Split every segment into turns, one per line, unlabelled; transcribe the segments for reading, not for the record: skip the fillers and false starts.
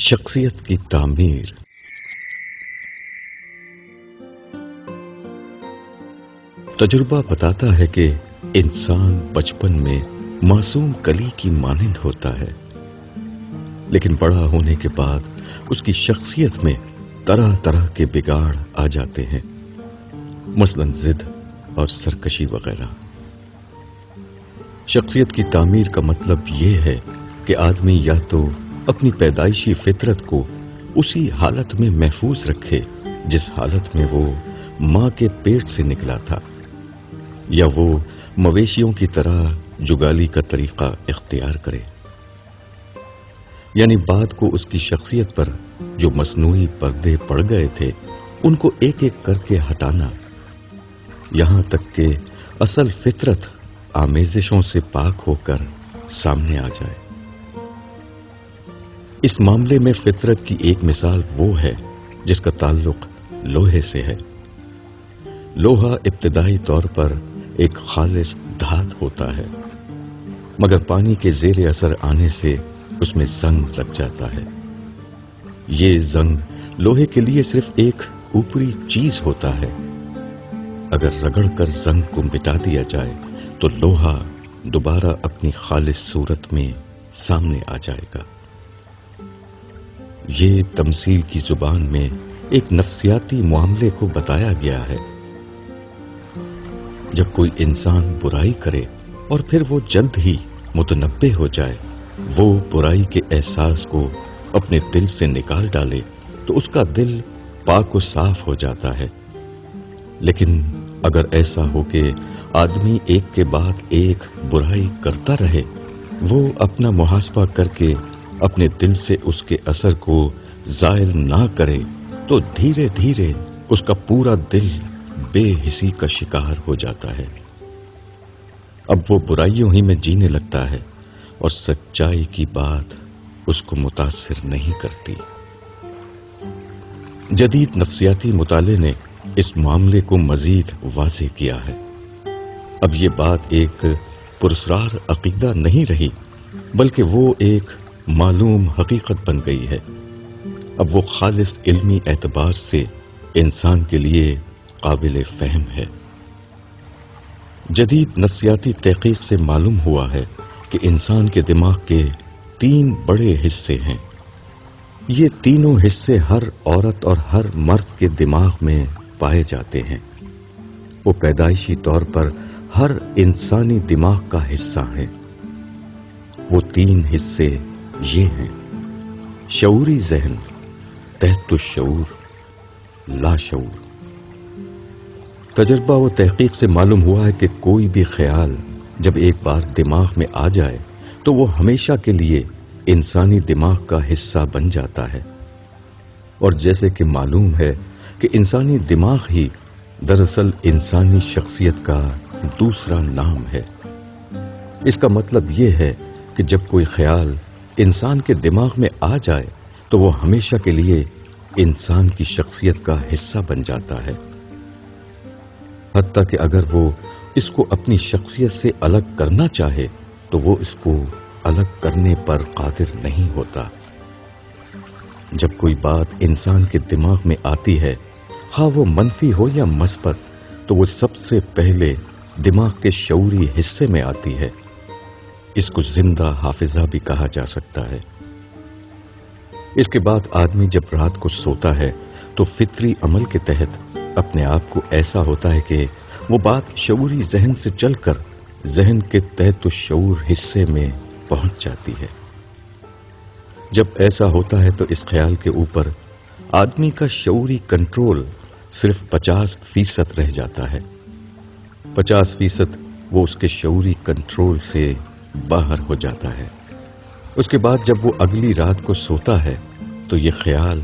شخصیت کی تعمیر۔ تجربہ بتاتا ہے کہ انسان بچپن میں معصوم کلی کی مانند ہوتا ہے، لیکن بڑا ہونے کے بعد اس کی شخصیت میں طرح طرح کے بگاڑ آ جاتے ہیں، مثلاً ضد اور سرکشی وغیرہ۔ شخصیت کی تعمیر کا مطلب یہ ہے کہ آدمی یا تو اپنی پیدائشی فطرت کو اسی حالت میں محفوظ رکھے جس حالت میں وہ ماں کے پیٹ سے نکلا تھا، یا وہ مویشیوں کی طرح جگالی کا طریقہ اختیار کرے، یعنی بعد کو اس کی شخصیت پر جو مصنوعی پردے پڑ گئے تھے ان کو ایک ایک کر کے ہٹانا، یہاں تک کہ اصل فطرت آمیزشوں سے پاک ہو کر سامنے آ جائے۔ اس معاملے میں فطرت کی ایک مثال وہ ہے جس کا تعلق لوہے سے ہے۔ لوہا ابتدائی طور پر ایک خالص دھات ہوتا ہے، مگر پانی کے زیر اثر آنے سے اس میں زنگ لگ جاتا ہے۔ یہ زنگ لوہے کے لیے صرف ایک اوپری چیز ہوتا ہے، اگر رگڑ کر زنگ کو مٹا دیا جائے تو لوہا دوبارہ اپنی خالص صورت میں سامنے آ جائے گا۔ یہ تمثیل کی زبان میں ایک نفسیاتی معاملے کو بتایا گیا ہے۔ جب کوئی انسان برائی کرے اور پھر وہ جلد ہی متنبہ ہو جائے، وہ برائی کے احساس کو اپنے دل سے نکال ڈالے تو اس کا دل پاک و صاف ہو جاتا ہے۔ لیکن اگر ایسا ہو کہ آدمی ایک کے بعد ایک برائی کرتا رہے، وہ اپنا محاسبہ کر کے اپنے دل سے اس کے اثر کو زائل نہ کرے تو دھیرے دھیرے اس کا پورا دل بے حسی کا شکار ہو جاتا ہے۔ اب وہ برائیوں ہی میں جینے لگتا ہے اور سچائی کی بات اس کو متاثر نہیں کرتی۔ جدید نفسیاتی مطالعے نے اس معاملے کو مزید واضح کیا ہے۔ اب یہ بات ایک پراسرار عقیدہ نہیں رہی، بلکہ وہ ایک معلوم حقیقت بن گئی ہے۔ اب وہ خالص علمی اعتبار سے انسان کے لیے قابل فہم ہے۔ جدید نفسیاتی تحقیق سے معلوم ہوا ہے کہ انسان کے دماغ کے 3 بڑے حصے ہیں۔ یہ تینوں حصے ہر عورت اور ہر مرد کے دماغ میں پائے جاتے ہیں۔ وہ پیدائشی طور پر ہر انسانی دماغ کا حصہ ہیں۔ وہ 3 حصے یہ ہیں: شعوری ذہن، تحت الشعور، لاشعور۔ تجربہ و تحقیق سے معلوم ہوا ہے کہ کوئی بھی خیال جب ایک بار دماغ میں آ جائے تو وہ ہمیشہ کے لیے انسانی دماغ کا حصہ بن جاتا ہے، اور جیسے کہ معلوم ہے کہ انسانی دماغ ہی دراصل انسانی شخصیت کا دوسرا نام ہے۔ اس کا مطلب یہ ہے کہ جب کوئی خیال انسان کے دماغ میں آ جائے تو وہ ہمیشہ کے لیے انسان کی شخصیت کا حصہ بن جاتا ہے، حتیٰ کہ اگر وہ اس کو اپنی شخصیت سے الگ کرنا چاہے تو وہ اس کو الگ کرنے پر قادر نہیں ہوتا۔ جب کوئی بات انسان کے دماغ میں آتی ہے، خواہ وہ منفی ہو یا مثبت، تو وہ سب سے پہلے دماغ کے شعوری حصے میں آتی ہے۔ اس کو زندہ حافظہ بھی کہا جا سکتا ہے۔ اس کے بعد آدمی جب رات کو سوتا ہے تو فطری عمل کے تحت اپنے آپ کو ایسا ہوتا ہے کہ وہ بات شعوری ذہن سے چل کر ذہن کے تحت الشعور حصے میں پہنچ جاتی ہے۔ جب ایسا ہوتا ہے تو اس خیال کے اوپر آدمی کا شعوری کنٹرول صرف 50% رہ جاتا ہے۔ 50% وہ اس کے شعوری کنٹرول سے باہر ہو جاتا ہے۔ اس کے بعد جب وہ اگلی رات کو سوتا ہے تو یہ خیال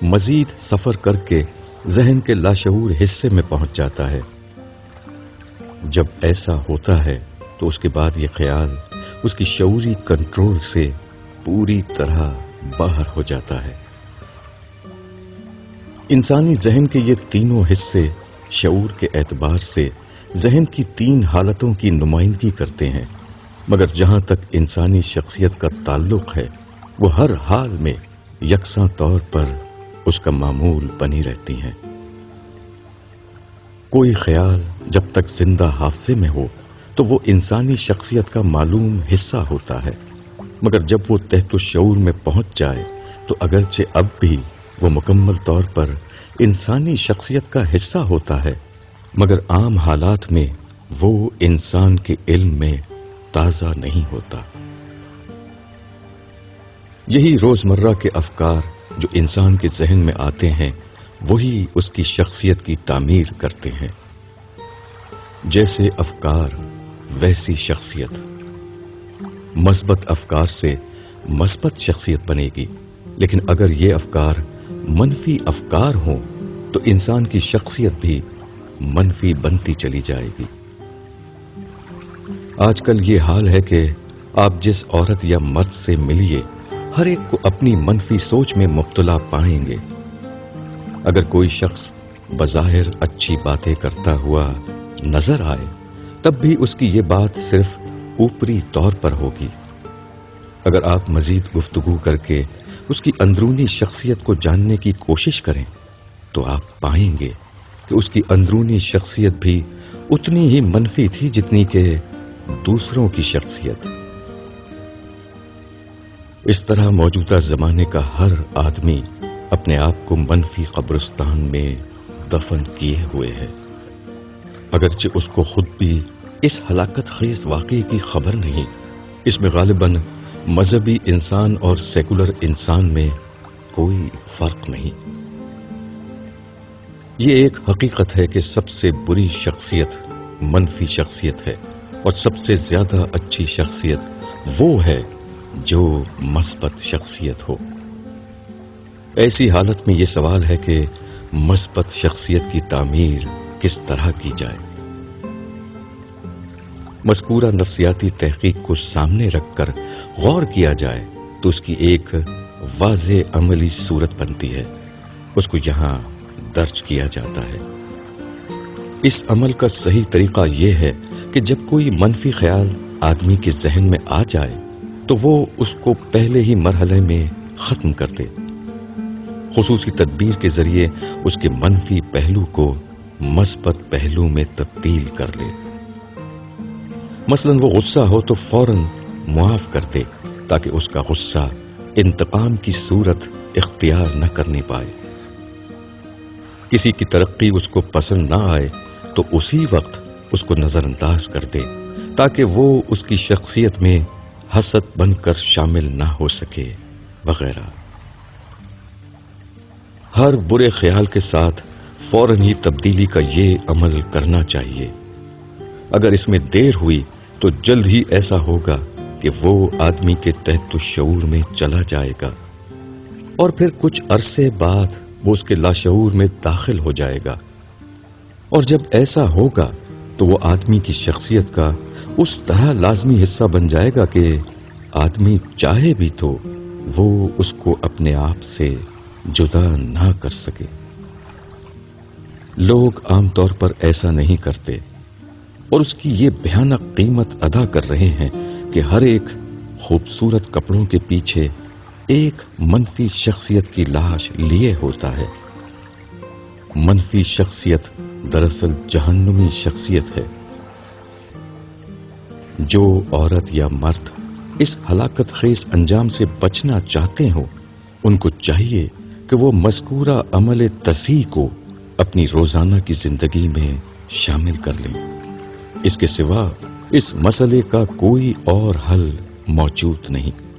مزید سفر کر کے ذہن کے لاشعور حصے میں پہنچ جاتا ہے۔ جب ایسا ہوتا ہے تو اس کے بعد یہ خیال اس کی شعوری کنٹرول سے پوری طرح باہر ہو جاتا ہے۔ انسانی ذہن کے یہ تینوں حصے شعور کے اعتبار سے ذہن کی 3 حالتوں کی نمائندگی کرتے ہیں، مگر جہاں تک انسانی شخصیت کا تعلق ہے وہ ہر حال میں یکساں طور پر اس کا معمول بنی رہتی ہیں۔ کوئی خیال جب تک زندہ حافظے میں ہو تو وہ انسانی شخصیت کا معلوم حصہ ہوتا ہے، مگر جب وہ تحت الشعور میں پہنچ جائے تو اگرچہ اب بھی وہ مکمل طور پر انسانی شخصیت کا حصہ ہوتا ہے، مگر عام حالات میں وہ انسان کے علم میں تازہ نہیں ہوتا۔ یہی روزمرہ کے افکار جو انسان کے ذہن میں آتے ہیں وہی اس کی شخصیت کی تعمیر کرتے ہیں۔ جیسے افکار ویسی شخصیت۔ مثبت افکار سے مثبت شخصیت بنے گی، لیکن اگر یہ افکار منفی افکار ہوں تو انسان کی شخصیت بھی منفی بنتی چلی جائے گی۔ آج کل یہ حال ہے کہ آپ جس عورت یا مرد سے ملیے ہر ایک کو اپنی منفی سوچ میں مبتلا پائیں گے۔ اگر کوئی شخص بظاہر اچھی باتیں کرتا ہوا نظر آئے تب بھی اس کی یہ بات صرف اوپری طور پر ہوگی۔ اگر آپ مزید گفتگو کر کے اس کی اندرونی شخصیت کو جاننے کی کوشش کریں تو آپ پائیں گے کہ اس کی اندرونی شخصیت بھی اتنی ہی منفی تھی جتنی کہ دوسروں کی شخصیت۔ اس طرح موجودہ زمانے کا ہر آدمی اپنے آپ کو منفی قبرستان میں دفن کیے ہوئے ہے، اگرچہ اس کو خود بھی اس ہلاکت خیز واقعے کی خبر نہیں۔ اس میں غالباً مذہبی انسان اور سیکولر انسان میں کوئی فرق نہیں۔ یہ ایک حقیقت ہے کہ سب سے بری شخصیت منفی شخصیت ہے اور سب سے زیادہ اچھی شخصیت وہ ہے جو مثبت شخصیت ہو۔ ایسی حالت میں یہ سوال ہے کہ مثبت شخصیت کی تعمیر کس طرح کی جائے؟ مذکورہ نفسیاتی تحقیق کو سامنے رکھ کر غور کیا جائے تو اس کی ایک واضح عملی صورت بنتی ہے، اس کو یہاں درج کیا جاتا ہے۔ اس عمل کا صحیح طریقہ یہ ہے کہ جب کوئی منفی خیال آدمی کے ذہن میں آ جائے تو وہ اس کو پہلے ہی مرحلے میں ختم کر دے، خصوصی تدبیر کے ذریعے اس کے منفی پہلو کو مثبت پہلو میں تبدیل کر لے۔ مثلاً وہ غصہ ہو تو فوراً معاف کر دے تاکہ اس کا غصہ انتقام کی صورت اختیار نہ کرنے پائے۔ کسی کی ترقی اس کو پسند نہ آئے تو اسی وقت اس کو نظر انداز کر دے تاکہ وہ اس کی شخصیت میں حسد بن کر شامل نہ ہو سکے، وغیرہ۔ ہر برے خیال کے ساتھ فوراً ہی تبدیلی کا یہ عمل کرنا چاہیے۔ اگر اس میں دیر ہوئی تو جلد ہی ایسا ہوگا کہ وہ آدمی کے تحت الشعور میں چلا جائے گا اور پھر کچھ عرصے بعد وہ اس کے لاشعور میں داخل ہو جائے گا، اور جب ایسا ہوگا تو وہ آدمی کی شخصیت کا اس طرح لازمی حصہ بن جائے گا کہ آدمی چاہے بھی تو وہ اس کو اپنے آپ سے جدا نہ کر سکے۔ لوگ عام طور پر ایسا نہیں کرتے اور اس کی یہ بھیانک قیمت ادا کر رہے ہیں کہ ہر ایک خوبصورت کپڑوں کے پیچھے ایک منفی شخصیت کی لاش لیے ہوتا ہے۔ منفی شخصیت دراصل جہنمی شخصیت ہے۔ جو عورت یا مرد اس ہلاکت خیز انجام سے بچنا چاہتے ہوں ان کو چاہیے کہ وہ مذکورہ عمل تصحیح کو اپنی روزانہ کی زندگی میں شامل کر لیں۔ اس کے سوا اس مسئلے کا کوئی اور حل موجود نہیں۔